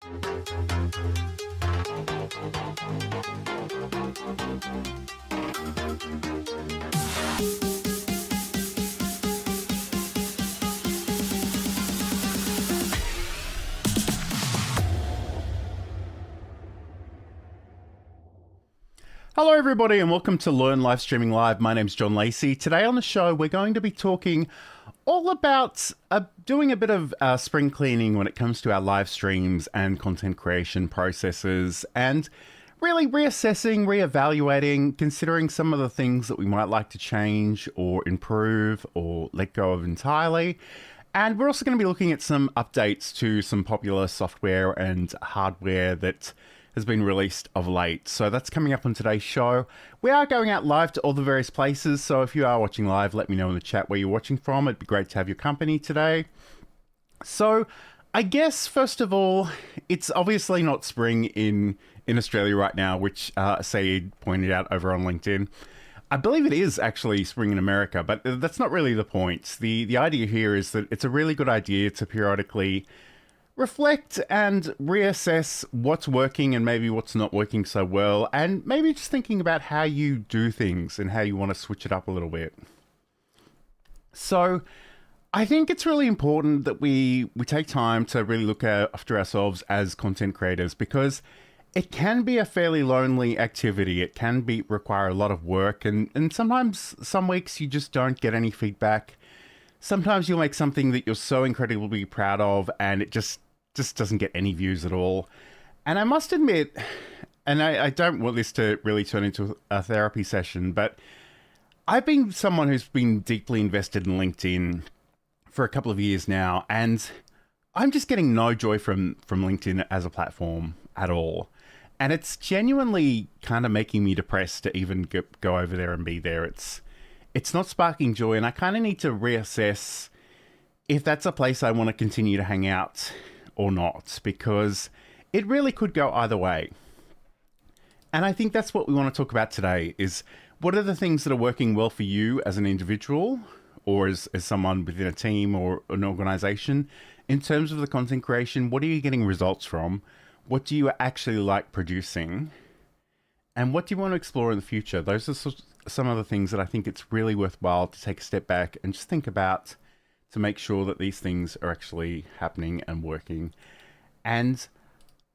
Hello everybody and welcome to Learn Livestreaming Live. My name's John Lacey. Today on the show we're going to be talking all about doing a bit of spring cleaning when it comes to our live streams and content creation processes, and really reassessing, reevaluating, considering some of the things that we might like to change or improve or let go of entirely. And we're also going to be looking at some updates to some popular software and hardware that has been released of late. So that's coming up on today's show. We are going out live to all the various places, so if you are watching live, let me know in the chat where you're watching from. It'd be great to have your company today. So I guess, first of all, it's obviously not spring in Australia right now, which Saeed pointed out over on LinkedIn. I believe it is actually spring in America, but that's not really the point. The idea here is that it's a really good idea to periodically reflect and reassess what's working and maybe what's not working so well, and maybe just thinking about how you do things and how you want to switch it up a little bit. So I think it's really important that we take time to really look after ourselves as content creators, because it can be a fairly lonely activity. It can require a lot of work, and sometimes some weeks you just don't get any feedback. Sometimes you'll make something that you're so incredibly proud of and it just doesn't get any views at all. And I must admit, and I don't want this to really turn into a therapy session, but I've been someone who's been deeply invested in LinkedIn for a couple of years now, and I'm just getting no joy from LinkedIn as a platform at all. And it's genuinely kind of making me depressed to even go over there and be there. It's not sparking joy, and I kind of need to reassess if that's a place I want to continue to hang out or not, because it really could go either way. And I think that's what we want to talk about today, is what are the things that are working well for you as an individual or as someone within a team or an organization in terms of the content creation. What are you getting results from? What do you actually like producing? And what do you want to explore in the future? Those are some of the things that I think it's really worthwhile to take a step back and just think about, to make sure that these things are actually happening and working. And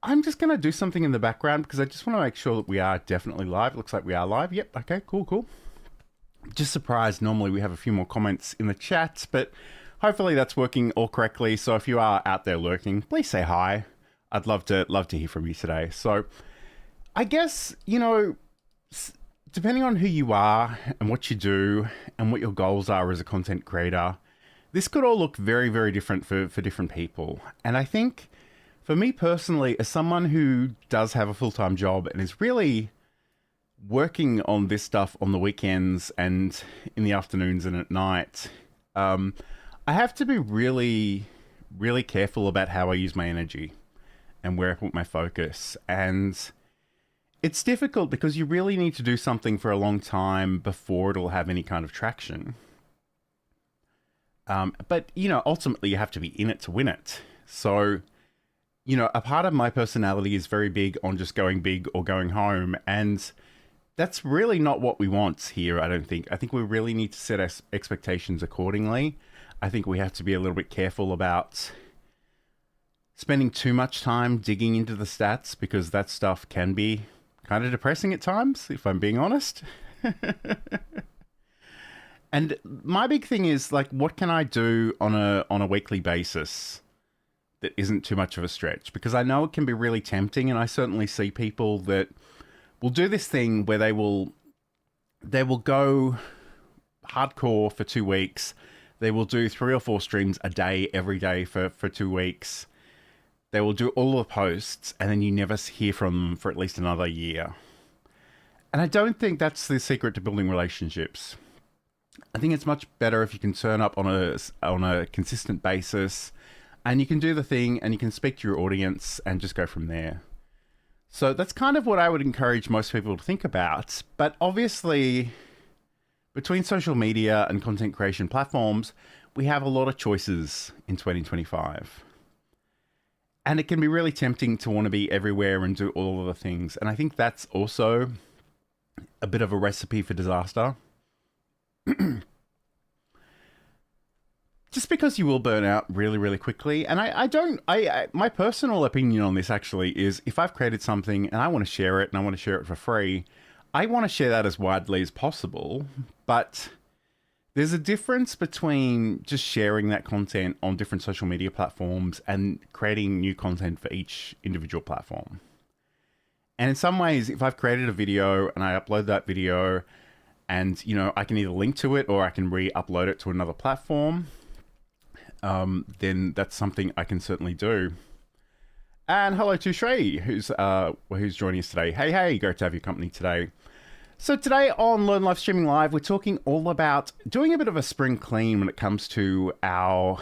I'm just going to do something in the background because I just want to make sure that we are definitely live. It looks like we are live. Yep. Okay, cool. Just surprised. Normally we have a few more comments in the chat, but hopefully that's working all correctly. So if you are out there lurking, please say hi. I'd love to hear from you today. So I guess, depending on who you are and what you do and what your goals are as a content creator, this could all look very, very different for different people. And I think for me personally, as someone who does have a full-time job and is really working on this stuff on the weekends and in the afternoons and at night, I have to be really, really careful about how I use my energy and where I put my focus. And it's difficult because you really need to do something for a long time before it'll have any kind of traction. But, ultimately you have to be in it to win it. So, a part of my personality is very big on just going big or going home. And that's really not what we want here, I don't think. I think we really need to set expectations accordingly. I think we have to be a little bit careful about spending too much time digging into the stats, because that stuff can be kind of depressing at times, if I'm being honest. And my big thing is, what can I do on a weekly basis that isn't too much of a stretch? Because I know it can be really tempting, and I certainly see people that will do this thing where they will go hardcore for 2 weeks. They will do 3 or 4 streams a day, every day for 2 weeks. They will do all the posts, and then you never hear from them for at least another year. And I don't think that's the secret to building relationships. I think it's much better if you can turn up on a consistent basis, and you can do the thing, and you can speak to your audience and just go from there. So that's kind of what I would encourage most people to think about. But obviously, between social media and content creation platforms, we have a lot of choices in 2025. And it can be really tempting to want to be everywhere and do all of the things. And I think that's also a bit of a recipe for disaster. Just because you will burn out really, really quickly. And my personal opinion on this actually is, if I've created something and I want to share it and I want to share it for free, I want to share that as widely as possible. But there's a difference between just sharing that content on different social media platforms and creating new content for each individual platform. And in some ways, if I've created a video and I upload that video and, I can either link to it or I can re-upload it to another platform, then that's something I can certainly do. And hello to Shrey, who's joining us today. Hey, great to have your company today. So today on Learn Livestreaming Live, we're talking all about doing a bit of a spring clean when it comes to our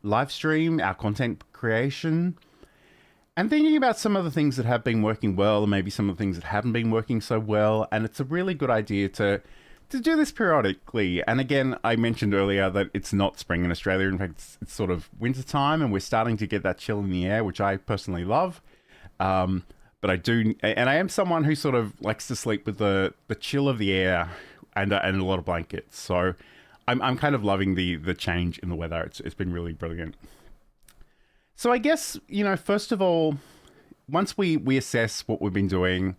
live stream, our content creation, and thinking about some of the things that have been working well and maybe some of the things that haven't been working so well. And it's a really good idea to do this periodically. And again, I mentioned earlier that it's not spring in Australia. In fact, it's sort of winter time and we're starting to get that chill in the air, which I personally love. But I do, and I am someone who sort of likes to sleep with the chill of the air and a lot of blankets. So I'm kind of loving the change in the weather. It's been really brilliant. So I guess, first of all, once we assess what we've been doing,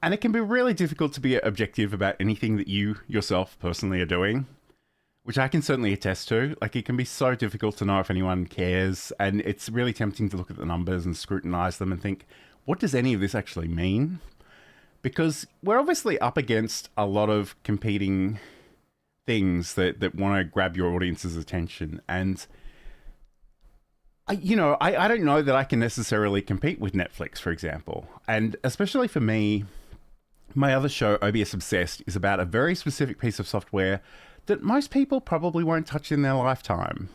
and it can be really difficult to be objective about anything that you yourself personally are doing, which I can certainly attest to. Like, it can be so difficult to know if anyone cares, and it's really tempting to look at the numbers and scrutinize them and think, what does any of this actually mean? Because we're obviously up against a lot of competing things that want to grab your audience's attention. And, I don't know that I can necessarily compete with Netflix, for example. And especially for me, my other show, OBS Obsessed, is about a very specific piece of software that most people probably won't touch in their lifetime.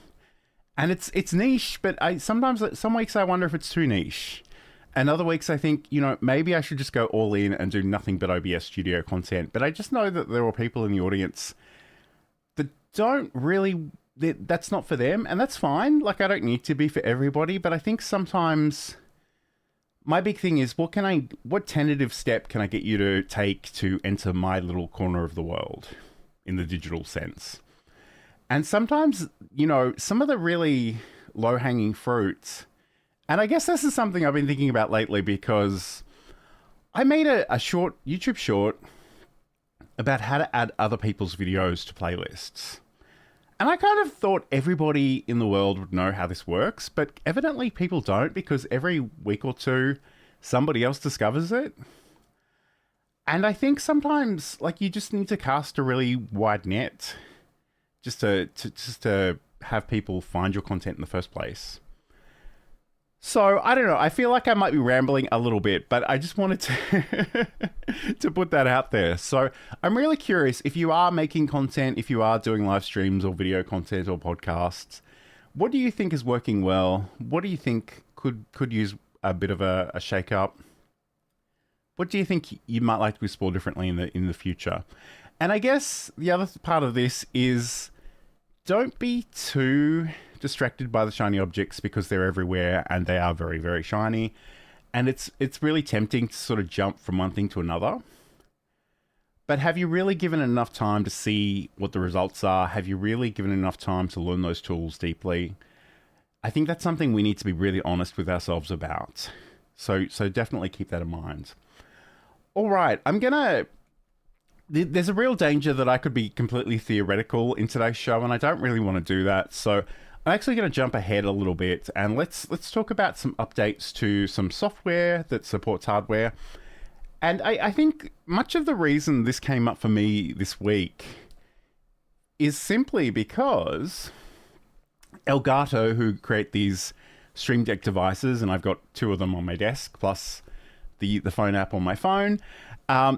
And it's niche, but sometimes, some weeks I wonder if it's too niche. And other weeks I think, maybe I should just go all in and do nothing but OBS Studio content. But I just know that there are people in the audience that don't really, that's not for them. And that's fine. Like, I don't need to be for everybody. But I think sometimes my big thing is, what tentative step can I get you to take to enter my little corner of the world in the digital sense? And sometimes, some of the really low-hanging fruits. And I guess this is something I've been thinking about lately, because I made a short YouTube short about how to add other people's videos to playlists. And I kind of thought everybody in the world would know how this works, but evidently people don't, because every week or two, somebody else discovers it. And I think sometimes, like, you just need to cast a really wide net just to have people find your content in the first place. So, I don't know, I feel like I might be rambling a little bit, but I just wanted to put that out there. So, I'm really curious, if you are making content, if you are doing live streams or video content or podcasts, what do you think is working well? What do you think could use a bit of a shake-up? What do you think you might like to explore differently in the future? And I guess the other part of this is, don't be too distracted by the shiny objects, because they're everywhere and they are very, very shiny. And it's really tempting to sort of jump from one thing to another. But have you really given enough time to see what the results are? Have you really given enough time to learn those tools deeply? I think that's something we need to be really honest with ourselves about. So definitely keep that in mind. All right, there's a real danger that I could be completely theoretical in today's show, and I don't really want to do that. So I'm actually going to jump ahead a little bit, and let's talk about some updates to some software that supports hardware. And I think much of the reason this came up for me this week is simply because Elgato, who create these Stream Deck devices, and I've got two of them on my desk, plus the phone app on my phone,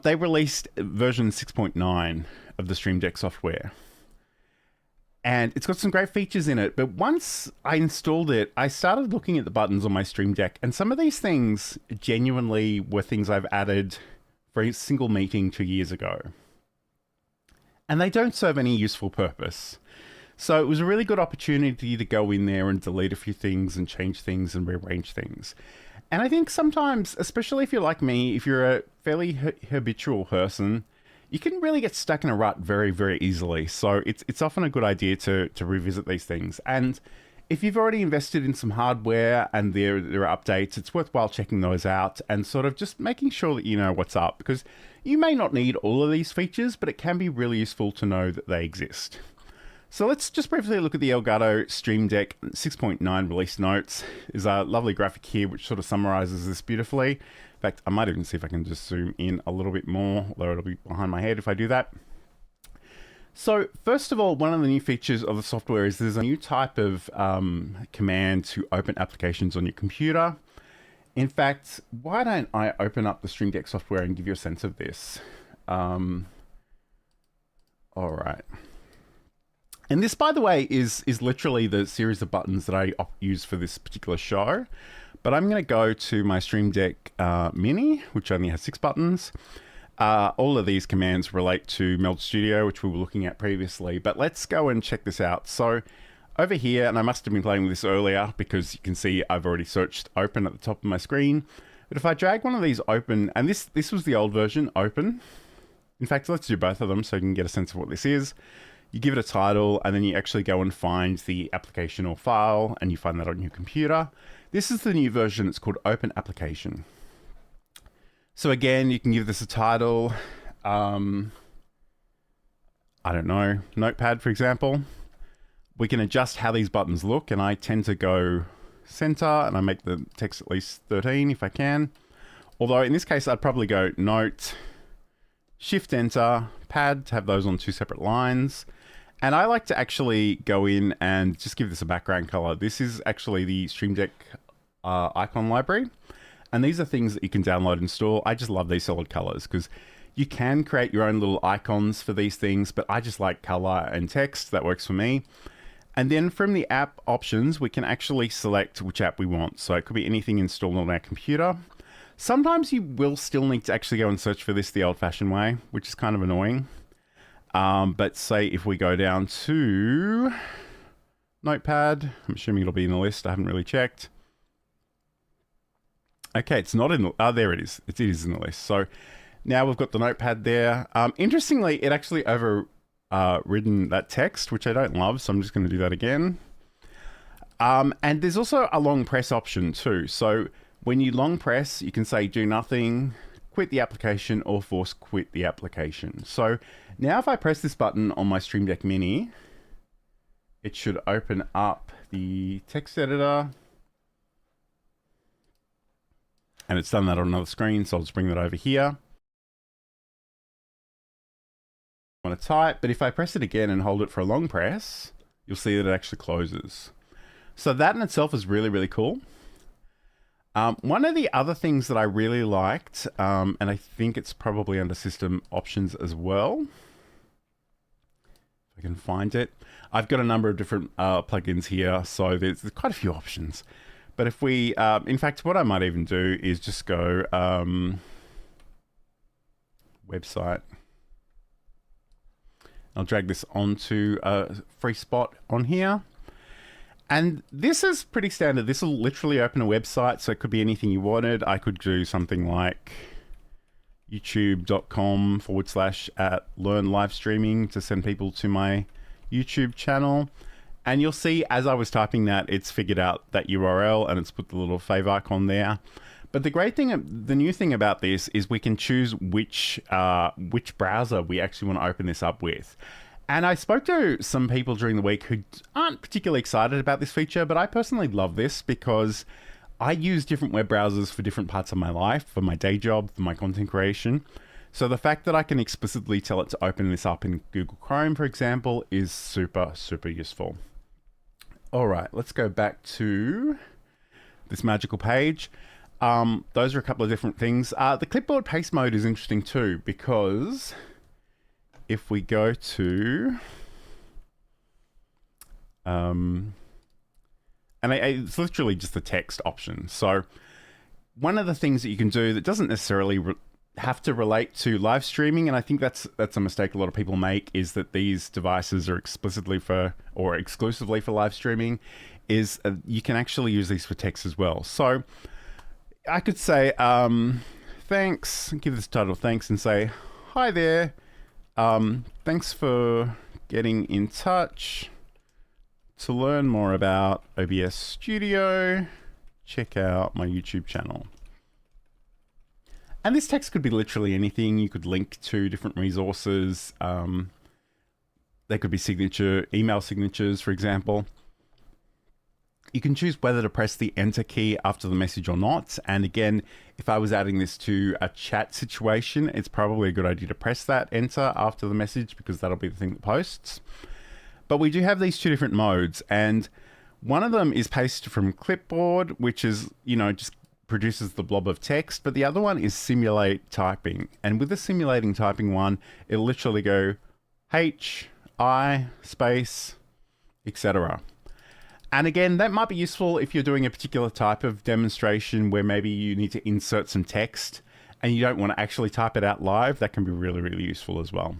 they released version 6.9 of the Stream Deck software. And it's got some great features in it. But once I installed it, I started looking at the buttons on my Stream Deck. And some of these things genuinely were things I've added for a single meeting 2 years ago. And they don't serve any useful purpose. So it was a really good opportunity to go in there and delete a few things and change things and rearrange things. And I think sometimes, especially if you're like me, if you're a fairly habitual person, you can really get stuck in a rut very, very easily. So it's often a good idea to revisit these things. And if you've already invested in some hardware and there are updates, it's worthwhile checking those out and sort of just making sure that you know what's up, because you may not need all of these features, but it can be really useful to know that they exist. So let's just briefly look at the Elgato Stream Deck 6.9 release notes. There's a lovely graphic here which sort of summarizes this beautifully. In fact, I might even see if I can just zoom in a little bit more, although it'll be behind my head if I do that. So first of all, one of the new features of the software is there's a new type of command to open applications on your computer. In fact, why don't I open up the Stream Deck software and give you a sense of this? All right. And this, by the way, is literally the series of buttons that I use for this particular show. But I'm going to go to my Stream Deck Mini, which only has 6 buttons. All of these commands relate to Meld Studio, which we were looking at previously. But let's go and check this out. So over here, and I must have been playing with this earlier because you can see I've already searched open at the top of my screen. But if I drag one of these open, and this was the old version, open. In fact, let's do both of them so you can get a sense of what this is. You give it a title, and then you actually go and find the application or file, and you find that on your computer. This is the new version. It's called Open Application. So again, you can give this a title. I don't know, Notepad, for example. We can adjust how these buttons look, and I tend to go center, and I make the text at least 13 if I can. Although in this case, I'd probably go Note, Shift Enter, Pad to have those on 2 separate lines. And I like to actually go in and just give this a background color. This is actually the Stream Deck icon library. And these are things that you can download and install. I just love these solid colors because you can create your own little icons for these things, but I just like color and text. That works for me. And then from the app options, we can actually select which app we want. So it could be anything installed on our computer. Sometimes you will still need to actually go and search for this the old-fashioned way, which is kind of annoying. But say if we go down to Notepad, I'm assuming it'll be in the list. I haven't really checked. Okay, it's not in the, there it is. It is in the list. So now we've got the Notepad there. Interestingly, it actually overridden that text, which I don't love. So I'm just going to do that again. And there's also a long press option too. So when you long press, you can say do nothing, quit the application, or force quit the application. So now if I press this button on my Stream Deck Mini, it should open up the text editor. And it's done that on another screen, so I'll just bring that over here. I want to type, but if I press it again and hold it for a long press, you'll see that it actually closes. So that in itself is really, really cool. One of the other things that I really liked, and I think it's probably under system options as well, if I can find it. I've got a number of different plugins here, so there's quite a few options. But if we, in fact, what I might even do is just go website. I'll drag this onto a free spot on here. And this is pretty standard. This will literally open a website, so it could be anything you wanted. I could do something like youtube.com/learn livestreaming to send people to my YouTube channel. And you'll see as I was typing that, it's figured out that URL and it's put the little fave icon there. But the great thing, the new thing about this is we can choose which browser we actually want to open this up with. And I spoke to some people during the week who aren't particularly excited about this feature, but I personally love this because I use different web browsers for different parts of my life, for my day job, for my content creation. So the fact that I can explicitly tell it to open this up in Google Chrome, for example, is super, super useful. All right, let's go back to this magical page. Those are a couple of different things. The clipboard paste mode is interesting too, because if we go to, and it's literally just the text option. So one of the things that you can do that doesn't necessarily have to relate to live streaming, and I think that's a mistake a lot of people make, is that these devices are explicitly for or exclusively for live streaming. Is you can actually use these for text as well. So I could say thanks, give this title thanks, and say hi there. Thanks for getting in touch. To learn more about OBS Studio, check out my YouTube channel. And this text could be literally anything. You could link to different resources. They could be email signatures, for example. You can choose whether to press the enter key after the message or not. And again, if I was adding this to a chat situation, it's probably a good idea to press that enter after the message, because that'll be the thing that posts. But we do have these two different modes, and one of them is paste from clipboard, which is, just produces the blob of text, but the other one is simulate typing. And with the simulating typing one, it'll literally go H, I, space, etc. And again, that might be useful if you're doing a particular type of demonstration where maybe you need to insert some text and you don't want to actually type it out live. That can be really, really useful as well.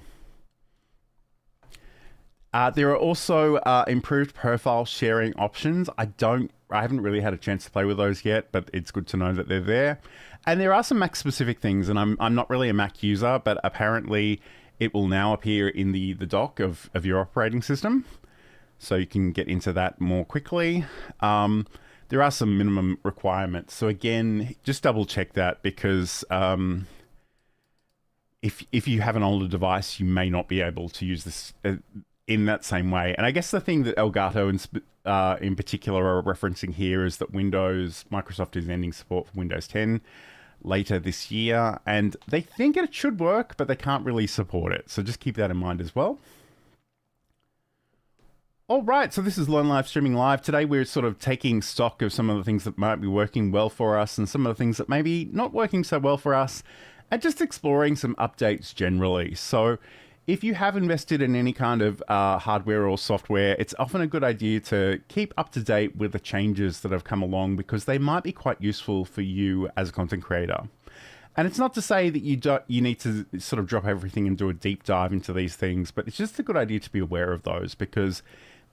There are also improved profile sharing options. I haven't really had a chance to play with those yet, but it's good to know that they're there. And there are some Mac specific things, and I'm not really a Mac user, but apparently it will now appear in the dock of your operating system. So you can get into that more quickly. There are some minimum requirements. So again, just double check that, because if you have an older device, you may not be able to use this in that same way. And I guess the thing that Elgato in particular are referencing here is that Microsoft is ending support for Windows 10 later this year, and they think it should work, but they can't really support it. So just keep that in mind as well. All right, so this is Learn Live Streaming Live. Today we're sort of taking stock of some of the things that might be working well for us and some of the things that may be not working so well for us, and just exploring some updates generally. So if you have invested in any kind of hardware or software, it's often a good idea to keep up to date with the changes that have come along, because they might be quite useful for you as a content creator. And it's not to say that you need to sort of drop everything and do a deep dive into these things, but it's just a good idea to be aware of those, because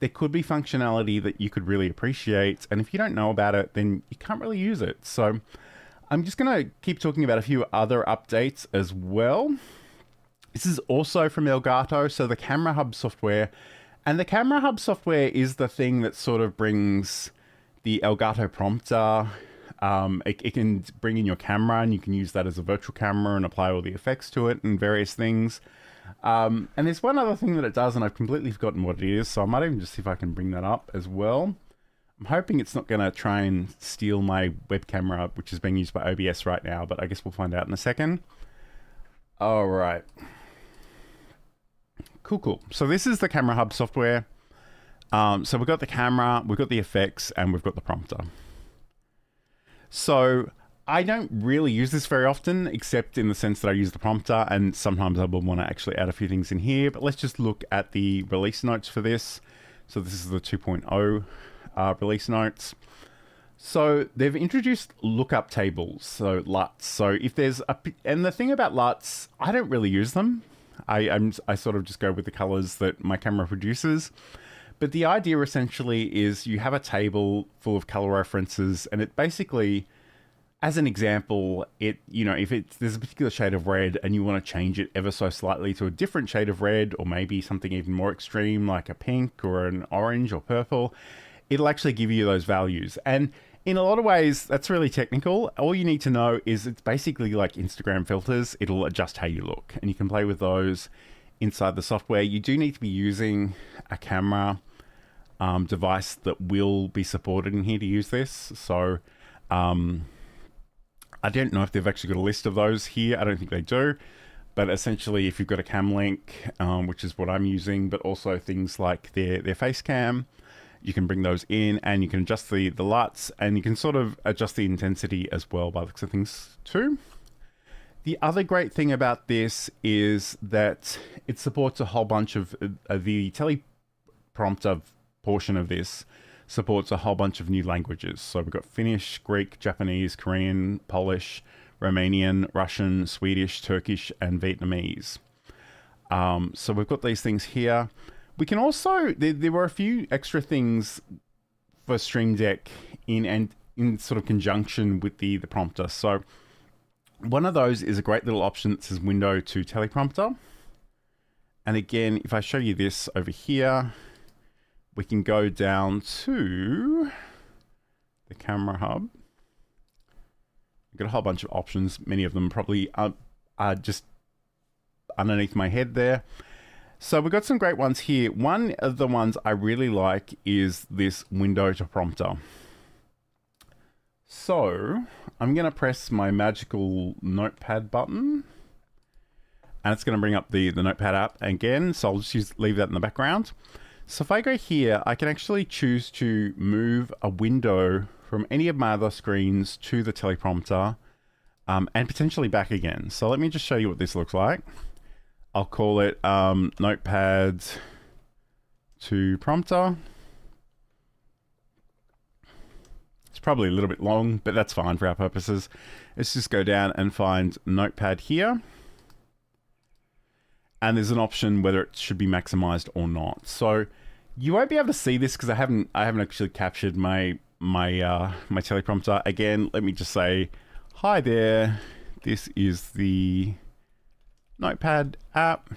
there could be functionality that you could really appreciate, and if you don't know about it, then you can't really use it. So I'm just going to keep talking about a few other updates as well. This is also from Elgato, so the Camera Hub software. And the Camera Hub software is the thing that sort of brings the Elgato prompter. It can bring in your camera, and you can use that as a virtual camera and apply all the effects to it and various things. And there's one other thing that it does, and I've completely forgotten what it is, so I might even just see if I can bring that up as well. I'm hoping it's not going to try and steal my web camera, which is being used by OBS right now, but I guess we'll find out in a second. All right. Cool. So this is the Camera Hub software. So we've got the camera, we've got the effects, and we've got the prompter. So I don't really use this very often, except in the sense that I use the prompter, and sometimes I will want to actually add a few things in here. But let's just look at the release notes for this. So this is the 2.0 release notes. So they've introduced lookup tables, so LUTs. So if there's and the thing about LUTs, I don't really use them. I sort of just go with the colors that my camera produces. But the idea essentially is you have a table full of color references, and it basically, as an example, if there's a particular shade of red and you want to change it ever so slightly to a different shade of red, or maybe something even more extreme like a pink or an orange or purple, it'll actually give you those values. And in a lot of ways, that's really technical. All you need to know is it's basically like Instagram filters. It'll adjust how you look, and you can play with those inside the software. You do need to be using a camera device that will be supported in here to use this. So I don't know if they've actually got a list of those here. I don't think they do. But essentially, if you've got a cam link, which is what I'm using, but also things like their face cam, you can bring those in, and you can adjust the LUTs, and you can sort of adjust the intensity as well by the looks of things too. The other great thing about this is that it supports a whole bunch of the teleprompter portion of this supports a whole bunch of new languages. So we've got Finnish, Greek, Japanese, Korean, Polish, Romanian, Russian, Swedish, Turkish, and Vietnamese. So we've got these things here. We can also, there were a few extra things for Stream Deck in sort of conjunction with the prompter. So one of those is a great little option that says window to teleprompter. And again, if I show you this over here, we can go down to the camera hub. We've got a whole bunch of options. Many of them probably are just underneath my head there. So we've got some great ones here. One of the ones I really like is this window to prompter. So I'm going to press my magical notepad button, and it's going to bring up the notepad app again. So I'll just leave that in the background. So if I go here, I can actually choose to move a window from any of my other screens to the teleprompter, and potentially back again. So let me just show you what this looks like. I'll call it notepad to prompter. It's probably a little bit long, but that's fine for our purposes. Let's just go down and find notepad here. And there's an option whether it should be maximized or not. So you won't be able to see this because I haven't actually captured my teleprompter. Again, let me just say, hi there. This is the Notepad app.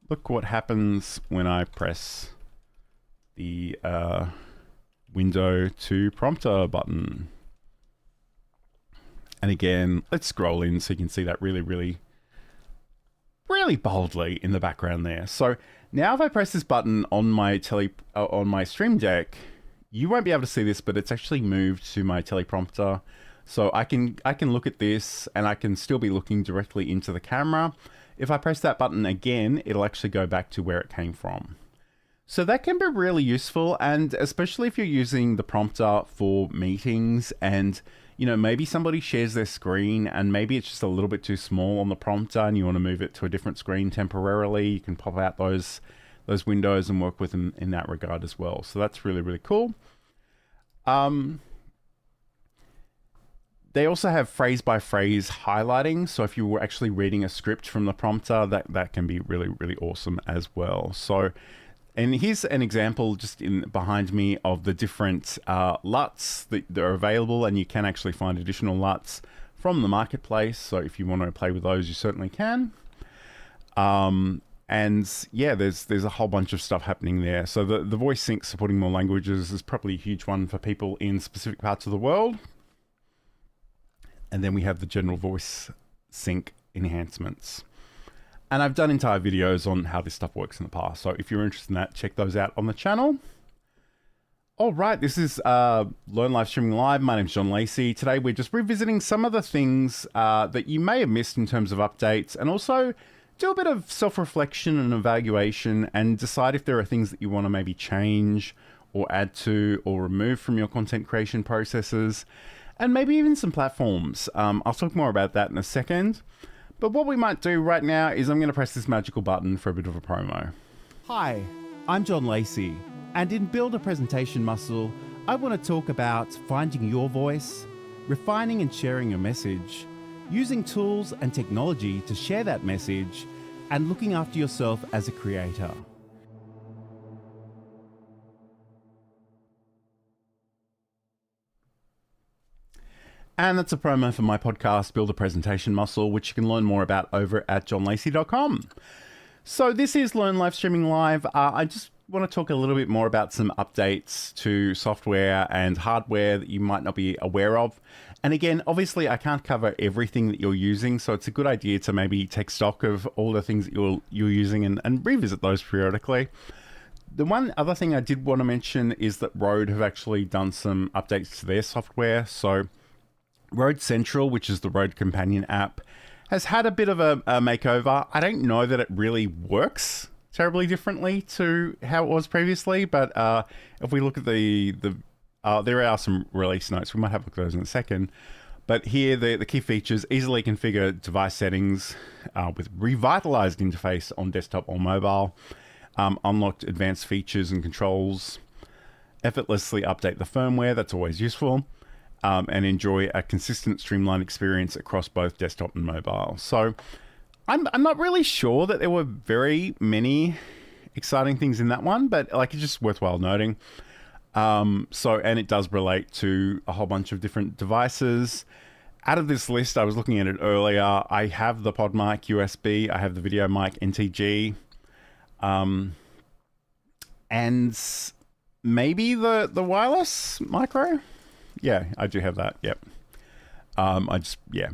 Look what happens when I press the window to prompter button. And again, let's scroll in so you can see that really boldly in the background there. So now if I press this button on my Stream Deck, you won't be able to see this, but it's actually moved to my teleprompter. So I can look at this and I can still be looking directly into the camera. If I press that button again, it'll actually go back to where it came from. So that can be really useful, and especially if you're using the prompter for meetings and maybe somebody shares their screen and maybe it's just a little bit too small on the prompter and you want to move it to a different screen temporarily, you can pop out those windows and work with them in that regard as well. So that's really cool. They also have phrase by phrase highlighting. So if you were actually reading a script from the prompter, that can be really awesome as well. So, and here's an example just behind me of the different LUTs that are available, and you can actually find additional LUTs from the marketplace. So if you want to play with those, you certainly can. And yeah, there's a whole bunch of stuff happening there. So the voice sync supporting more languages is probably a huge one for people in specific parts of the world. And then we have the general voice sync enhancements. And I've done entire videos on how this stuff works in the past. So if you're interested in that, check those out on the channel. All right, this is Learn Livestreaming Live. My name's John Lacey. Today we're just revisiting some of the things that you may have missed in terms of updates, and also do a bit of self-reflection and evaluation and decide if there are things that you want to maybe change or add to or remove from your content creation processes, and maybe even some platforms. I'll talk more about that in a second. But what we might do right now is I'm going to press this magical button for a bit of a promo. Hi, I'm John Lacey, and in Build a Presentation Muscle, I want to talk about finding your voice, refining and sharing your message, using tools and technology to share that message, and looking after yourself as a creator. And that's a promo for my podcast, Build a Presentation Muscle, which you can learn more about over at johnlacey.com. So this is Learn Livestreaming Live. I just want to talk a little bit more about some updates to software and hardware that you might not be aware of. And again, obviously I can't cover everything that you're using, so it's a good idea to maybe take stock of all the things that you're using and revisit those periodically. The one other thing I did want to mention is that Rode have actually done some updates to their software. So Rode Central, which is the Rode companion app, has had a bit of a makeover. I don't know that it really works terribly differently to how it was previously, but if we look at there are some release notes. We might have a look at those in a second. But here, the key features: easily configure device settings with revitalized interface on desktop or mobile, unlocked advanced features and controls, effortlessly update the firmware. That's always useful. and enjoy a consistent streamlined experience across both desktop and mobile. So I'm not really sure that there were very many exciting things in that one, but like it's just worthwhile noting. And it does relate to a whole bunch of different devices. Out of this list, I was looking at it earlier. I have the pod mic USB. I have the video mic NTG. And maybe the wireless micro. Yeah, I do have that. Yep. Yeah.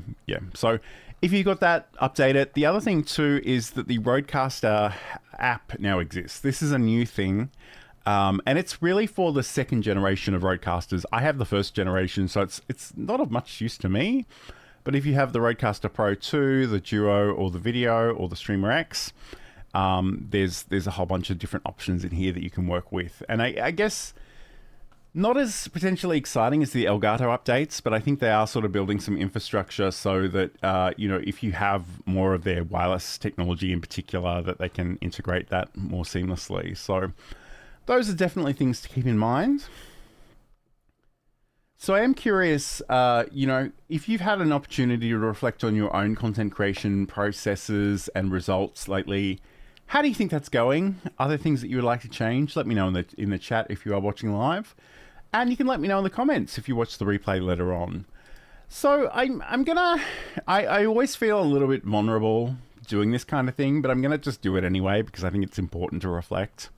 So if you got that, update it. The other thing too is that the Rodecaster app now exists. This is a new thing. And it's really for the second generation of Rodecasters. I have the first generation, so it's not of much use to me. But if you have the Rodecaster Pro 2, the Duo, or the Video, or the Streamer X, there's a whole bunch of different options in here that you can work with. And I guess not as potentially exciting as the Elgato updates, but I think they are sort of building some infrastructure so that, if you have more of their wireless technology in particular, that they can integrate that more seamlessly. So those are definitely things to keep in mind. So I am curious, if you've had an opportunity to reflect on your own content creation processes and results lately, how do you think that's going? Are there things that you would like to change? Let me know in the chat if you are watching live. And you can let me know in the comments if you watch the replay later on. So I always feel a little bit vulnerable doing this kind of thing, but I'm going to just do it anyway because I think it's important to reflect.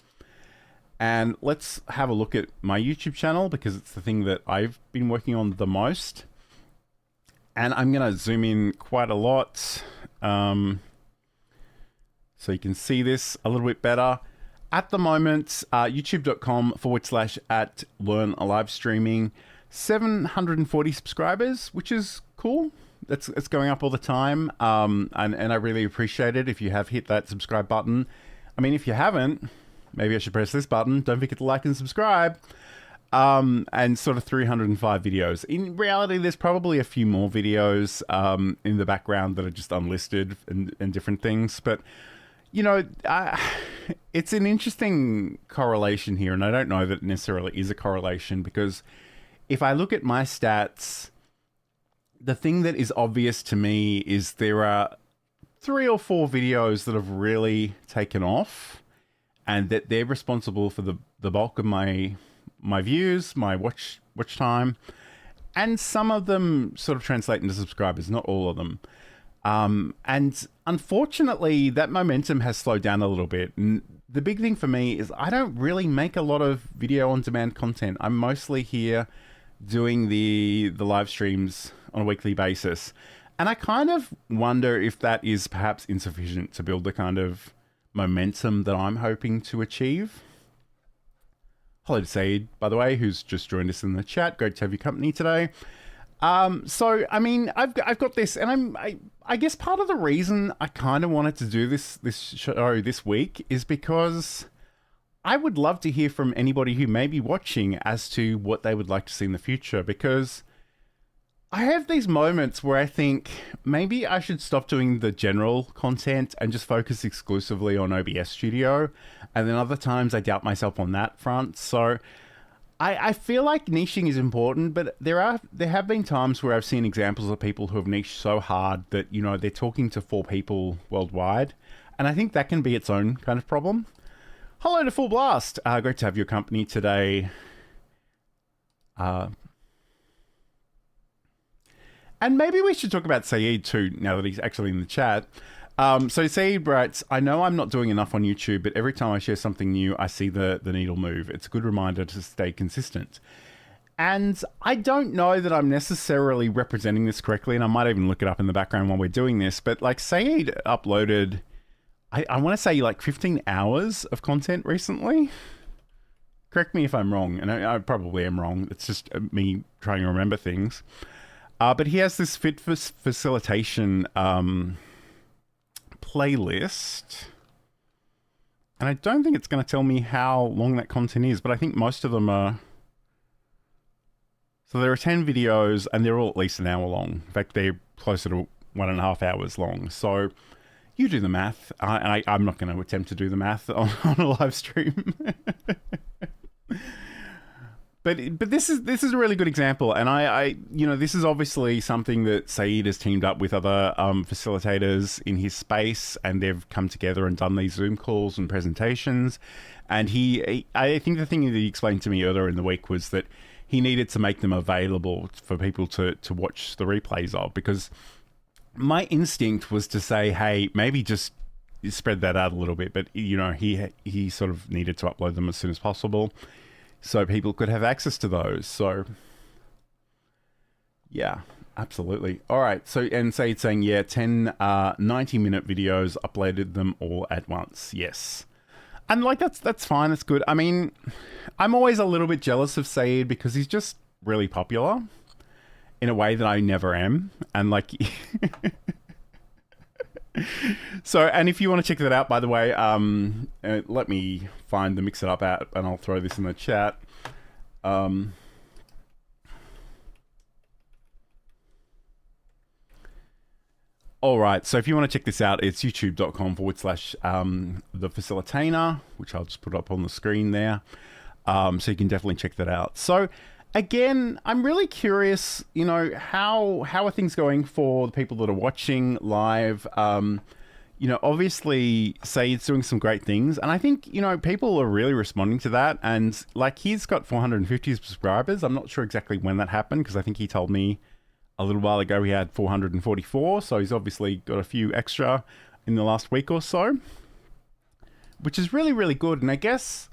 And let's have a look at my YouTube channel because it's the thing that I've been working on the most. And I'm going to zoom in quite a lot so you can see this a little bit better. At the moment, youtube.com/@learn-livestreaming, 740 subscribers, which is cool. It's going up all the time. And I really appreciate it if you have hit that subscribe button. I mean, if you haven't, maybe I should press this button. Don't forget to like and subscribe. And sort of 305 videos. In reality, there's probably a few more videos in the background that are just unlisted and different things. But, it's an interesting correlation here. And I don't know that it necessarily is a correlation because if I look at my stats, the thing that is obvious to me is there are 3 or 4 videos that have really taken off. And that they're responsible for the bulk of my views, my watch time, and some of them sort of translate into subscribers, not all of them. And unfortunately, that momentum has slowed down a little bit. And the big thing for me is I don't really make a lot of video on demand content. I'm mostly here doing the live streams on a weekly basis. And I kind of wonder if that is perhaps insufficient to build the kind of momentum that I'm hoping to achieve. Hello to Saeed, by the way, who's just joined us in the chat. Great to have your company today. So I mean, I've got this, and I guess part of the reason I kind of wanted to do this show this week is because I would love to hear from anybody who may be watching as to what they would like to see in the future, because I have these moments where I think maybe I should stop doing the general content and just focus exclusively on OBS Studio. And then other times I doubt myself on that front. So I feel like niching is important, but there have been times where I've seen examples of people who have niched so hard that, they're talking to 4 people worldwide. And I think that can be its own kind of problem. Hello to Full Blast. Great to have your company today. And maybe we should talk about Saeed too, now that he's actually in the chat. So Saeed writes, I know I'm not doing enough on YouTube, but every time I share something new, I see the needle move. It's a good reminder to stay consistent. And I don't know that I'm necessarily representing this correctly, and I might even look it up in the background while we're doing this, but like Saeed uploaded, I want to say like 15 hours of content recently. Correct me if I'm wrong, and I probably am wrong. It's just me trying to remember things. But he has this fit facilitation playlist. And I don't think it's going to tell me how long that content is, but I think most of them are... So there are 10 videos, and they're all at least an hour long. In fact, they're closer to 1.5 hours long. So you do the math. And I'm not going to attempt to do the math on a live stream. But this is a really good example, and I this is obviously something that Saeed has teamed up with other facilitators in his space, and they've come together and done these Zoom calls and presentations. And I think the thing that he explained to me earlier in the week was that he needed to make them available for people to watch the replays of, because my instinct was to say, hey, maybe just spread that out a little bit, but he sort of needed to upload them as soon as possible so people could have access to those. So yeah, absolutely. All right, so and Saeed's saying 10 90-minute videos, uploaded them all at once. Yes. And like that's fine, that's good. I mean, I'm always a little bit jealous of Saeed because he's just really popular in a way that I never am. And like so, and if you want to check that out, by the way, let me find the Mix It Up app and I'll throw this in the chat. All right, so if you want to check this out, it's youtube.com/the facilitator, which I'll just put up on the screen there. So you can definitely check that out. So again, I'm really curious, how are things going for the people that are watching live? Obviously Saeed's doing some great things, and I think, people are really responding to that. And like, he's got 450 subscribers. I'm not sure exactly when that happened, because I think he told me a little while ago he had 444, so he's obviously got a few extra in the last week or so, which is really, really good. And I guess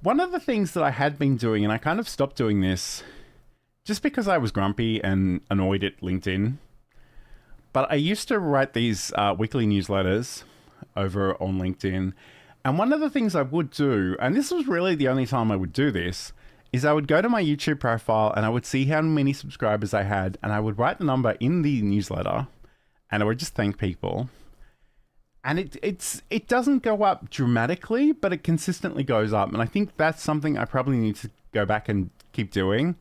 one of the things that I had been doing, and I kind of stopped doing this just because I was grumpy and annoyed at LinkedIn, but I used to write these weekly newsletters over on LinkedIn. And one of the things I would do, and this was really the only time I would do this, is I would go to my YouTube profile and I would see how many subscribers I had, and I would write the number in the newsletter, and I would just thank people. And it doesn't go up dramatically, but it consistently goes up. And I think that's something I probably need to go back and keep doing,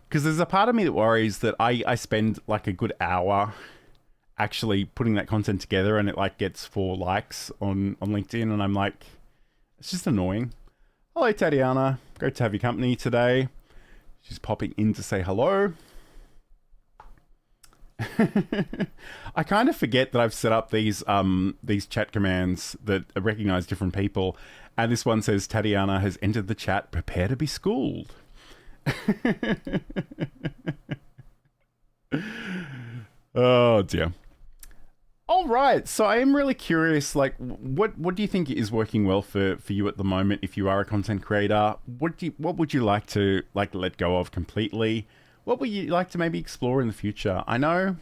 because there's a part of me that worries that I spend like a good hour actually putting that content together, and it like gets 4 likes on LinkedIn, and I'm like, it's just annoying. Hello, Tatiana. Great to have your company today. She's popping in to say hello. I kind of forget that I've set up these chat commands that recognize different people. And this one says, Tatiana has entered the chat. Prepare to be schooled. Oh, dear. All right, so I am really curious, like, what do you think is working well for you at the moment if you are a content creator? What would you like to let go of completely? What would you like to maybe explore in the future? I know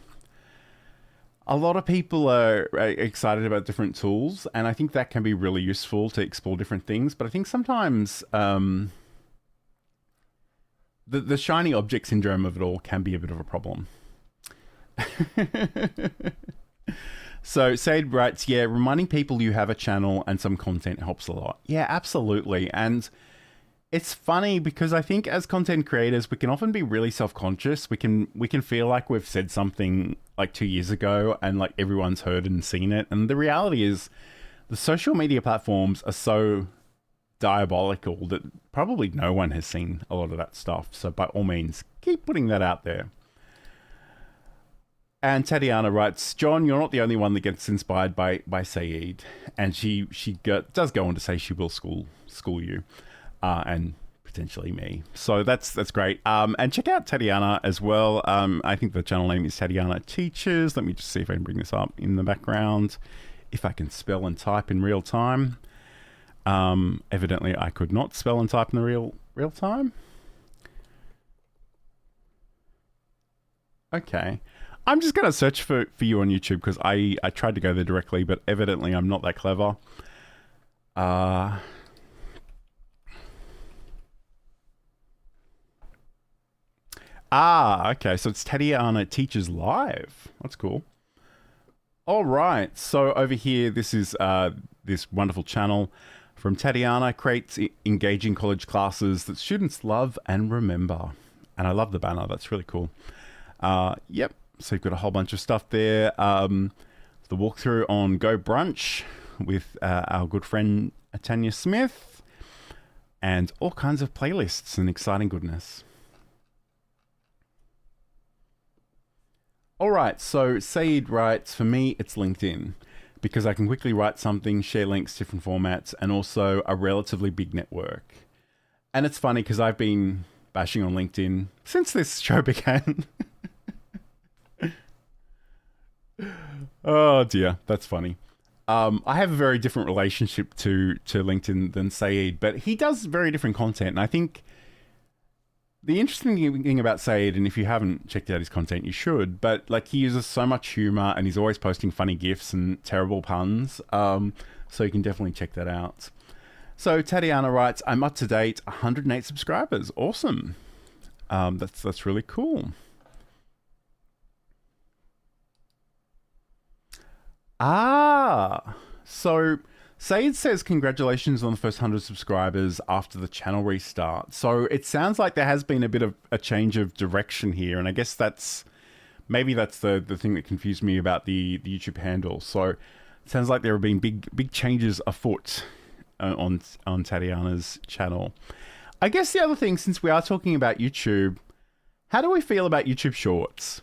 a lot of people are excited about different tools, and I think that can be really useful to explore different things, but I think sometimes the shiny object syndrome of it all can be a bit of a problem. So Said writes, yeah, reminding people you have a channel and some content helps a lot. Yeah, absolutely. And it's funny because I think as content creators, we can often be really self-conscious. We can feel like we've said something like 2 years ago and like everyone's heard and seen it. And the reality is the social media platforms are so diabolical that probably no one has seen a lot of that stuff. So by all means, keep putting that out there. And Tatiana writes, John, you're not the only one that gets inspired by Saeed. And she does go on to say she will school you and potentially me. So that's great. And check out Tatiana as well. I think the channel name is Tatiana Teaches. Let me just see if I can bring this up in the background. If I can spell and type in real time. Evidently, I could not spell and type in the real time. Okay. I'm just going to search for you on YouTube because I tried to go there directly, but evidently I'm not that clever. Okay. So it's Tatiana Teaches Live. That's cool. All right. So over here, this is this wonderful channel from Tatiana. Creates engaging college classes that students love and remember. And I love the banner. That's really cool. Yep. So you've got a whole bunch of stuff there. The walkthrough on Go Brunch with our good friend Tanya Smith. and all kinds of playlists and exciting goodness. All right, so Saeed writes, for me, it's LinkedIn, because I can quickly write something, share links, different formats, and also a relatively big network. And it's funny because I've been bashing on LinkedIn since this show began. Oh dear, that's funny. I have a very different relationship to LinkedIn than Saeed, but he does very different content. And I think the interesting thing about Saeed, and if you haven't checked out his content, you should, but like he uses so much humor and he's always posting funny GIFs and terrible puns. So you can definitely check that out. So Tatiana writes, I'm up to date, 108 subscribers. Awesome. That's really cool. So Saeed says congratulations on the first 100 subscribers after the channel restart. So it sounds like there has been a bit of a change of direction here, and I guess that's the thing that confused me about the YouTube handle. So it sounds like there have been big changes afoot on Tatiana's channel. I guess the other thing, since we are talking about YouTube, how do we feel about YouTube Shorts?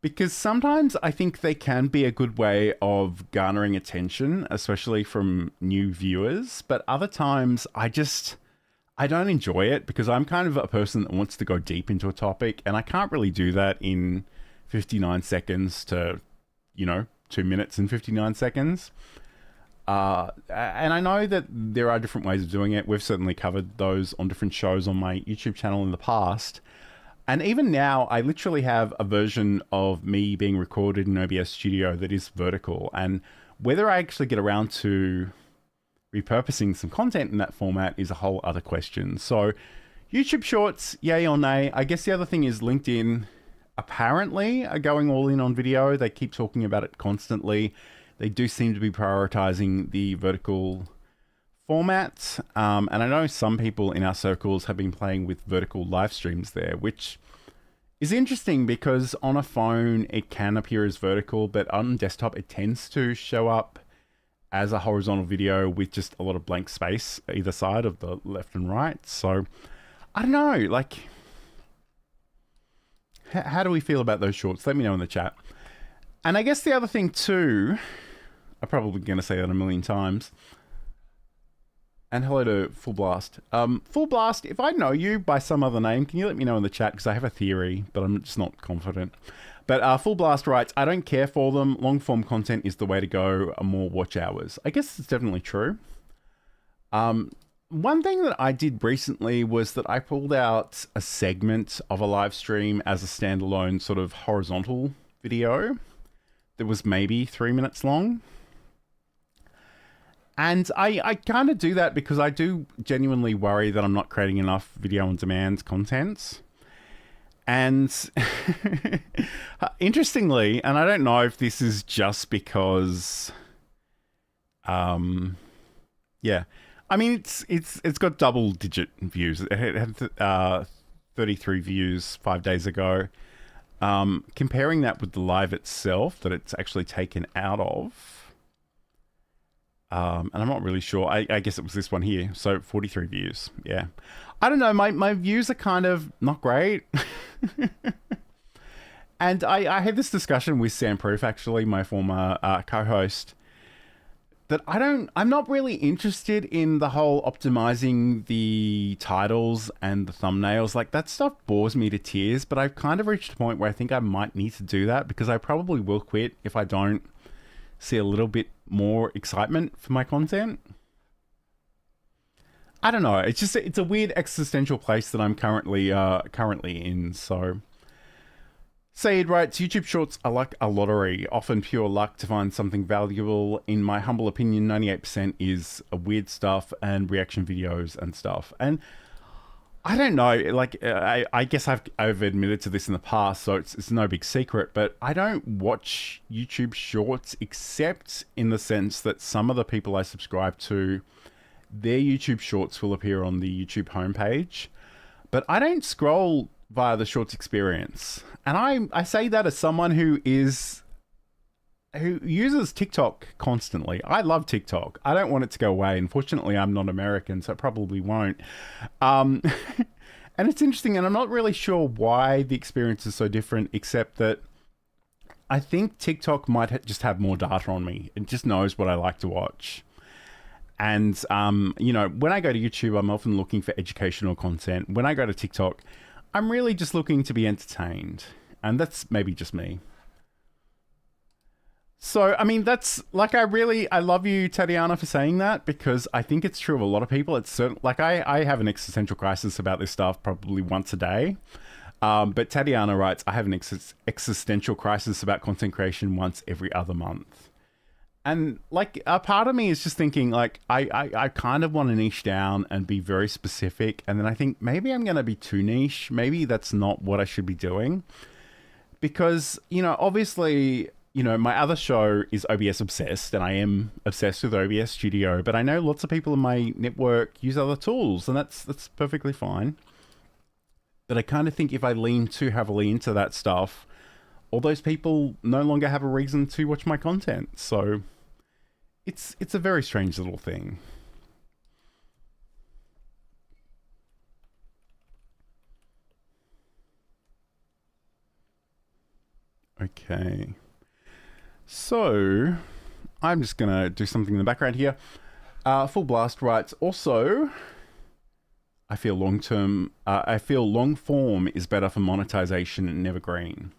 Because sometimes I think they can be a good way of garnering attention, especially from new viewers. But other times I don't enjoy it because I'm kind of a person that wants to go deep into a topic, and I can't really do that in 59 seconds to, 2 minutes and 59 seconds. And I know that there are different ways of doing it. We've certainly covered those on different shows on my YouTube channel in the past. And even now, I literally have a version of me being recorded in OBS Studio that is vertical. And whether I actually get around to repurposing some content in that format is a whole other question. So YouTube Shorts, yay or nay. I guess the other thing is LinkedIn apparently are going all in on video. They keep talking about it constantly. They do seem to be prioritizing the vertical format, and I know some people in our circles have been playing with vertical live streams there, which is interesting because on a phone it can appear as vertical, but on desktop it tends to show up as a horizontal video with just a lot of blank space either side of the left and right. So I don't know, like, how do we feel about those shorts? Let me know in the chat. And I guess the other thing too, I'm probably going to say that a million times. And hello to Full Blast. Full Blast, if I know you by some other name, can you let me know in the chat? Because I have a theory, but I'm just not confident. But Full Blast writes, I don't care for them. Long form content is the way to go. More watch hours. I guess it's definitely true. One thing that I did recently was that I pulled out a segment of a live stream as a standalone sort of horizontal video that was maybe 3 minutes long. And I kind of do that because I do genuinely worry that I'm not creating enough video on demand content. And interestingly, and I don't know if this is just because, yeah, I mean, it's got double digit views. It had 33 views 5 days ago. Comparing that with the live itself that it's actually taken out of. And I'm not really sure. I guess it was this one here. So 43 views. Yeah. I don't know. My views are kind of not great. And I had this discussion with Sam Proof, actually, my former co-host, that I'm not really interested in the whole optimizing the titles and the thumbnails. Like, that stuff bores me to tears, but I've kind of reached a point where I think I might need to do that because I probably will quit if I don't see a little bit more excitement for my content. I don't know. It's a weird existential place that I'm currently in. So Saeed writes, YouTube Shorts are like a lottery, often pure luck to find something valuable. In my humble opinion, 98% is weird stuff and reaction videos and stuff. And I don't know, like, I guess I've admitted to this in the past, so it's no big secret, but I don't watch YouTube Shorts except in the sense that some of the people I subscribe to, their YouTube Shorts will appear on the YouTube homepage, but I don't scroll via the Shorts experience. And I say that as someone who is who uses TikTok constantly. I love TikTok. I don't want it to go away. Unfortunately, I'm not American, so it probably won't. Um, and it's interesting, and I'm not really sure why the experience is so different, except that I think TikTok might just have more data on me. It just knows what I like to watch. And, you know, when I go to YouTube, I'm often looking for educational content. When I go to TikTok, I'm really just looking to be entertained. And that's maybe just me. So, I mean, that's like, I love you, Tatiana, for saying that, because I think it's true of a lot of people. It's certain, like, I have an existential crisis about this stuff probably once a day. But Tatiana writes, I have an existential crisis about content creation once every other month. And like, a part of me is just thinking, like, I kind of want to niche down and be very specific. And then I think maybe I'm going to be too niche. Maybe that's not what I should be doing. Because, you know, obviously, you know, my other show is OBS Obsessed, and I am obsessed with OBS Studio. But I know lots of people in my network use other tools, and that's perfectly fine. But I kind of think if I lean too heavily into that stuff, all those people no longer have a reason to watch my content. So it's a very strange little thing. Okay. So I'm just going to do something in the background here. Full Blast writes, also, I feel long form is better for monetization and evergreen.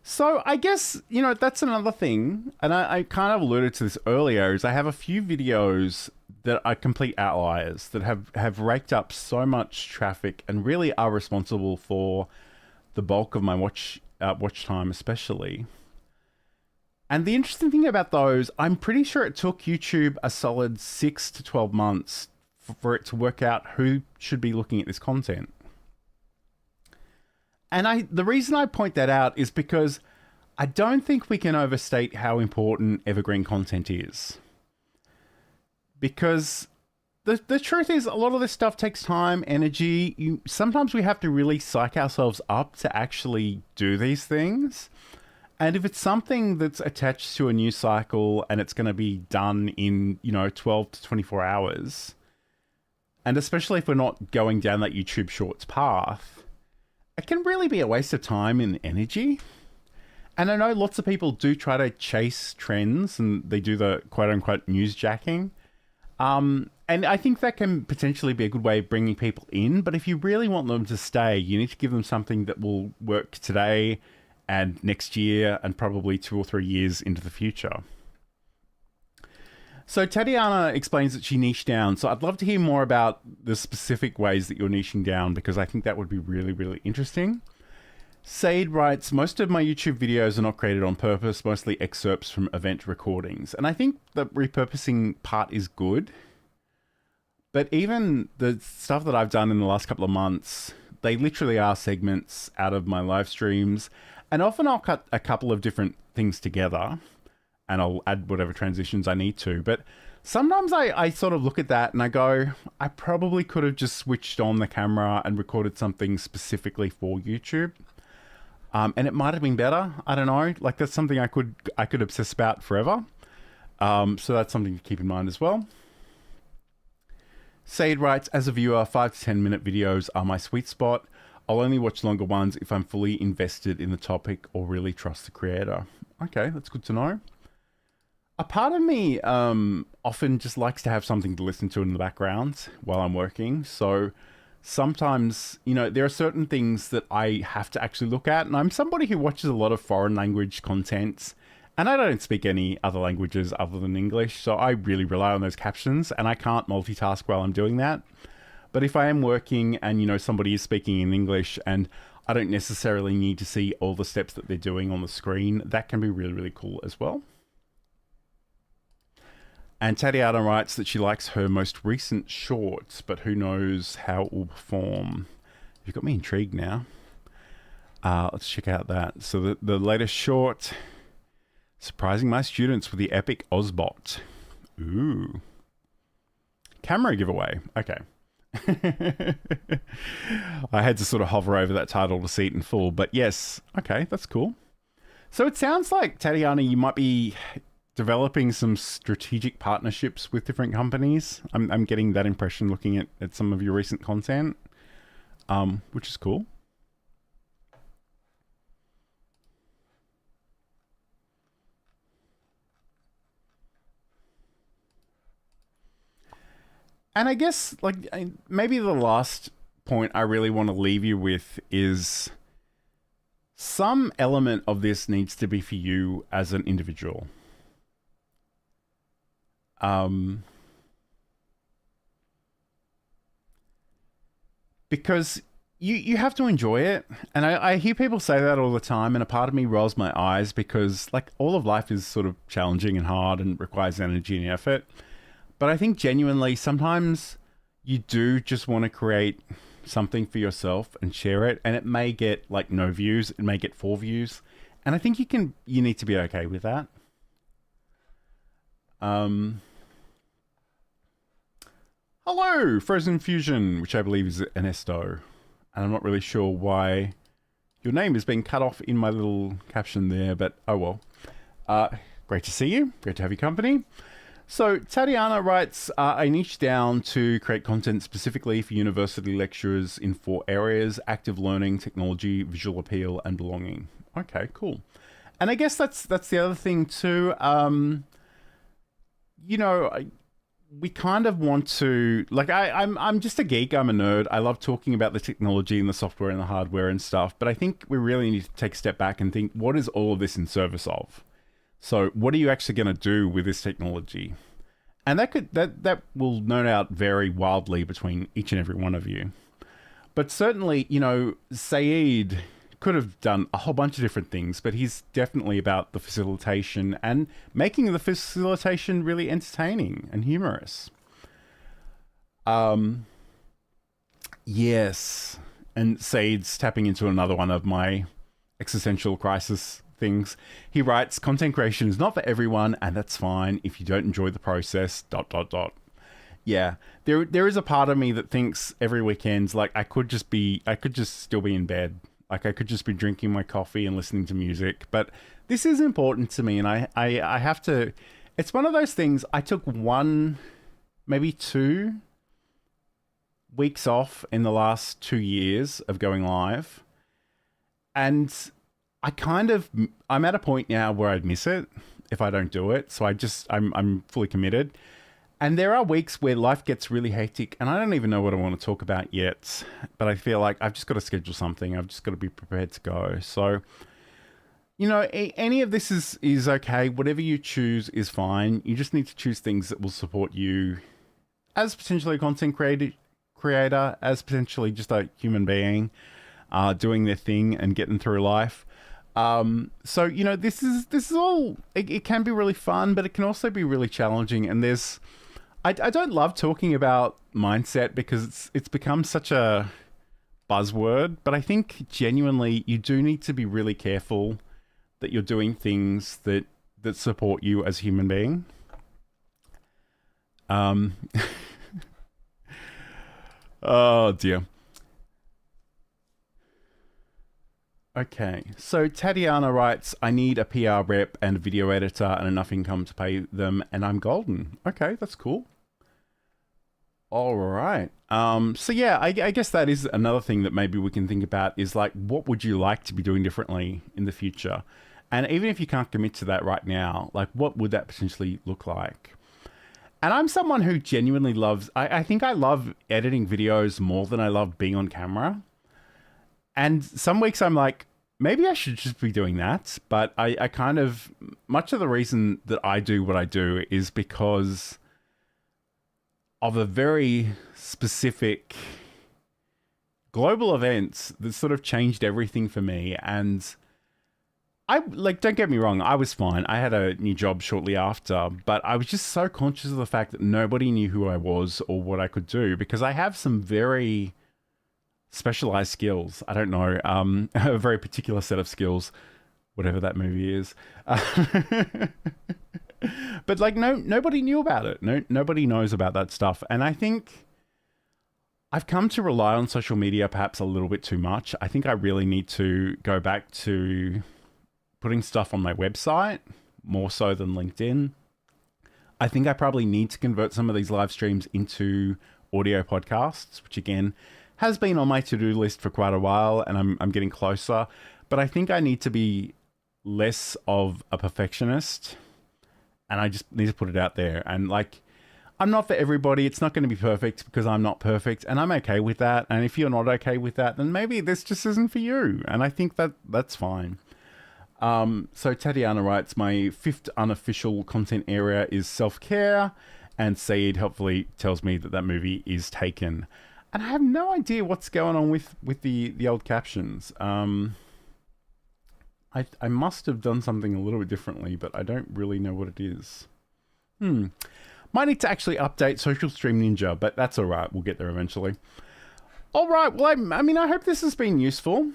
So I guess, you know, that's another thing. And I kind of alluded to this earlier, is I have a few videos that are complete outliers that have raked up so much traffic and really are responsible for the bulk of my watch time, especially. And the interesting thing about those, I'm pretty sure it took YouTube a solid 6 to 12 months for it to work out who should be looking at this content. And the reason I point that out is because I don't think we can overstate how important evergreen content is. Because the truth is, a lot of this stuff takes time, energy. Sometimes we have to really psych ourselves up to actually do these things. And if it's something that's attached to a news cycle and it's going to be done in, you know, 12 to 24 hours, and especially if we're not going down that YouTube Shorts path, it can really be a waste of time and energy. And I know lots of people do try to chase trends and they do the quote unquote newsjacking. And I think that can potentially be a good way of bringing people in. But if you really want them to stay, you need to give them something that will work today and next year and probably 2 or 3 years into the future. So Tatiana explains that she niched down. So I'd love to hear more about the specific ways that you're niching down, because I think that would be really, really interesting. Said writes, most of my YouTube videos are not created on purpose, mostly excerpts from event recordings. And I think the repurposing part is good. But even the stuff that I've done in the last couple of months, they literally are segments out of my live streams. And often I'll cut a couple of different things together and I'll add whatever transitions I need to. But sometimes I sort of look at that and I go, I probably could have just switched on the camera and recorded something specifically for YouTube. And it might have been better. I don't know. Like, that's something I could obsess about forever. So that's something to keep in mind as well. Said writes, as a viewer, 5 to 10 minute videos are my sweet spot. I'll only watch longer ones if I'm fully invested in the topic or really trust the creator. Okay, that's good to know. A part of me often just likes to have something to listen to in the background while I'm working. So sometimes, you know, there are certain things that I have to actually look at. And I'm somebody who watches a lot of foreign language content. And I don't speak any other languages other than English. So I really rely on those captions. And I can't multitask while I'm doing that. But if I am working and, you know, somebody is speaking in English and I don't necessarily need to see all the steps that they're doing on the screen, that can be really, really cool as well. And Tatiana writes that she likes her most recent shorts, but who knows how it will perform. You've got me intrigued now. Let's check out that. So the latest short, surprising my students with the epic Ozbot. Ooh. Camera giveaway. Okay. I had to sort of hover over that title to see it in full, but yes. Okay, that's cool. So it sounds like, Tatiana, you might be developing some strategic partnerships with different companies. I'm getting that impression looking at some of your recent content, which is cool. And I guess, like, maybe the last point I really want to leave you with is some element of this needs to be for you as an individual. Because you have to enjoy it. And I hear people say that all the time, and a part of me rolls my eyes because, like, all of life is sort of challenging and hard and requires energy and effort. But I think genuinely, sometimes you do just want to create something for yourself and share it. And it may get like no views, it may get 4 views. And I think you need to be okay with that. Hello, Frozen Fusion, which I believe is an Esto. And I'm not really sure why your name is being cut off in my little caption there, but oh well. Great to see you. Great to have your company. So Tatiana writes, I niche down to create content specifically for university lecturers in 4 areas: active learning, technology, visual appeal, and belonging. Okay, cool. And I guess that's the other thing too. We kind of want to, like, I'm just a geek. I'm a nerd. I love talking about the technology and the software and the hardware and stuff. But I think we really need to take a step back and think, what is all of this in service of? So what are you actually going to do with this technology? And that will no doubt vary wildly between each and every one of you. But certainly, Saeed could have done a whole bunch of different things, but he's definitely about the facilitation and making the facilitation really entertaining and humorous. Yes. And Saeed's tapping into another one of my existential crisis things. He writes, content creation is not for everyone, and that's fine if you don't enjoy the process, ... Yeah, there is a part of me that thinks every weekend, like, I could just still be in bed. Like, I could just be drinking my coffee and listening to music. But this is important to me, and I have to, it's one of those things. I took 1, maybe 2 weeks off in the last 2 years of going live, and I'm at a point now where I'd miss it if I don't do it. So I'm fully committed. And there are weeks where life gets really hectic and I don't even know what I want to talk about yet. But I feel like I've just got to schedule something. I've just got to be prepared to go. So, any of this is okay. Whatever you choose is fine. You just need to choose things that will support you as potentially a content creator, as potentially just a human being doing their thing and getting through life. So, this is all, it can be really fun, but it can also be really challenging. And I don't love talking about mindset because it's become such a buzzword, but I think genuinely you do need to be really careful that you're doing things that support you as a human being. Oh dear. Okay, so Tatiana writes, I need a PR rep and a video editor and enough income to pay them, and I'm golden. Okay, that's cool. All right. So yeah, I guess that is another thing that maybe we can think about is, like, what would you like to be doing differently in the future? And even if you can't commit to that right now, like, what would that potentially look like? And I'm someone who genuinely loves, I think I love editing videos more than I love being on camera. And some weeks I'm like, maybe I should just be doing that. But I kind of, much of the reason that I do what I do is because of a very specific global event that sort of changed everything for me. And don't get me wrong, I was fine. I had a new job shortly after, but I was just so conscious of the fact that nobody knew who I was or what I could do because I have some very specialized skills. I don't know, a very particular set of skills, whatever that movie is. But like, nobody knew about it. Nobody knows about that stuff. And I think I've come to rely on social media perhaps a little bit too much. I think I really need to go back to putting stuff on my website more so than LinkedIn. I think I probably need to convert some of these live streams into audio podcasts, which again has been on my to-do list for quite a while, and I'm getting closer. But I think I need to be less of a perfectionist, and I just need to put it out there. And like, I'm not for everybody. It's not going to be perfect because I'm not perfect, and I'm okay with that. And if you're not okay with that, then maybe this just isn't for you. And I think that that's fine. So Tatiana writes, my 5th unofficial content area is self-care, and Saeed helpfully tells me that that movie is Taken. And I have no idea what's going on with the old captions. I must have done something a little bit differently, but I don't really know what it is. Might need to actually update Social Stream Ninja, but that's all right. We'll get there eventually. All right. Well, I mean, I hope this has been useful.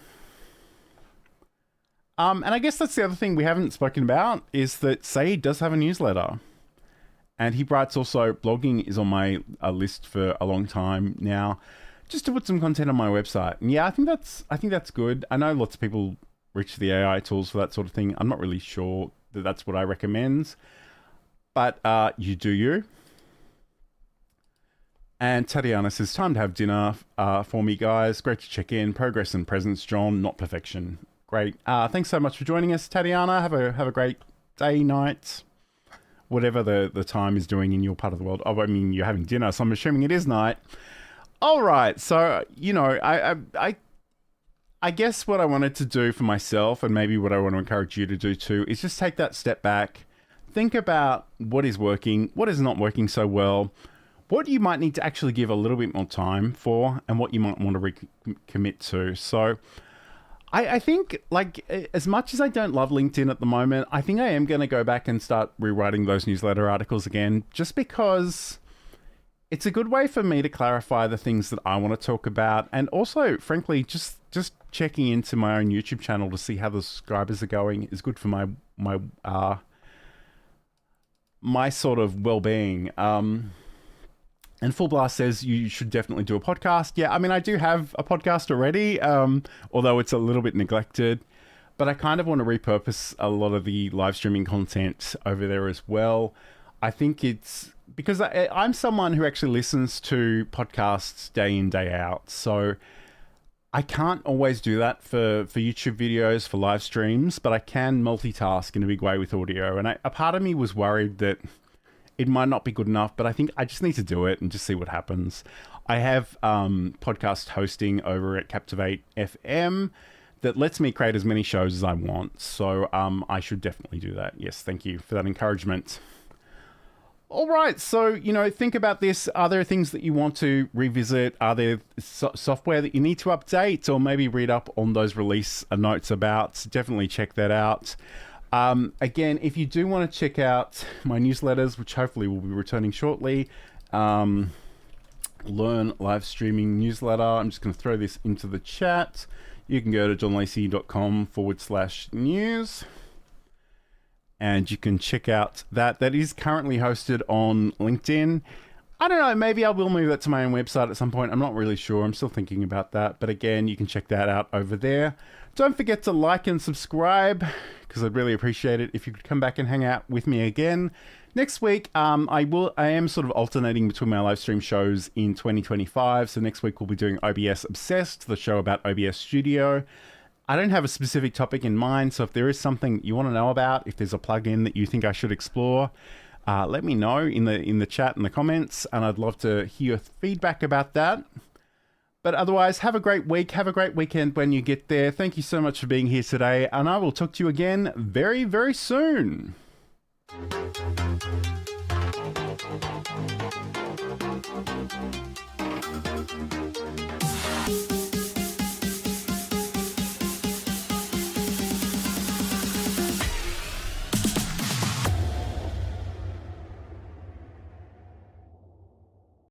And I guess that's the other thing we haven't spoken about is that Saeed does have a newsletter. And he writes also, blogging is on my list for a long time now, just to put some content on my website. And yeah, I think that's good. I know lots of people reach the AI tools for that sort of thing. I'm not really sure that that's what I recommend, but you do you. And Tatiana says, time to have dinner for me, guys. Great to check in. Progress and presence, John, not perfection. Great. Thanks so much for joining us, Tatiana. Have a great day, night, whatever the time is doing in your part of the world. Oh, I mean, you're having dinner, so I'm assuming it is night. All right. So, you know, I guess what I wanted to do for myself, and maybe what I want to encourage you to do too, is just take that step back. Think about what is working, what is not working so well, what you might need to actually give a little bit more time for, and what you might want to recommit to. So I think, like, as much as I don't love LinkedIn at the moment, I think I am going to go back and start rewriting those newsletter articles again, just because it's a good way for me to clarify the things that I want to talk about. And also, frankly, just checking into my own YouTube channel to see how the subscribers are going is good for my sort of well-being. And Full Blast says you should definitely do a podcast. Yeah, I mean, I do have a podcast already, although it's a little bit neglected. But I kind of want to repurpose a lot of the live streaming content over there as well. I think it's because I'm someone who actually listens to podcasts day in, day out. So I can't always do that for YouTube videos, for live streams, but I can multitask in a big way with audio. And a part of me was worried that it might not be good enough, but I think I just need to do it and just see what happens. I have podcast hosting over at Captivate FM that lets me create as many shows as I want. So I should definitely do that. Yes, thank you for that encouragement. All right, so, you know, think about this. Are there things that you want to revisit? Are there software that you need to update, or maybe read up on those release notes about? Definitely check that out. Again, if you do want to check out my newsletters, which hopefully will be returning shortly, Learn live streaming newsletter. I'm just going to throw this into the chat. You can go to johnlacey.com/news. And you can check out that. That is currently hosted on LinkedIn. I don't know, maybe I will move that to my own website at some point. I'm not really sure. I'm still thinking about that. But again, you can check that out over there. Don't forget to like and subscribe, because I'd really appreciate it if you could come back and hang out with me again. Next week, I am sort of alternating between my live stream shows in 2025. So next week we'll be doing OBS Obsessed, the show about OBS Studio. I don't have a specific topic in mind, so if there is something you want to know about, if there's a plugin that you think I should explore, let me know in the chat and the comments, and I'd love to hear your feedback about that. But otherwise, have a great week, have a great weekend when you get there. Thank you so much for being here today, and I will talk to you again very, very soon.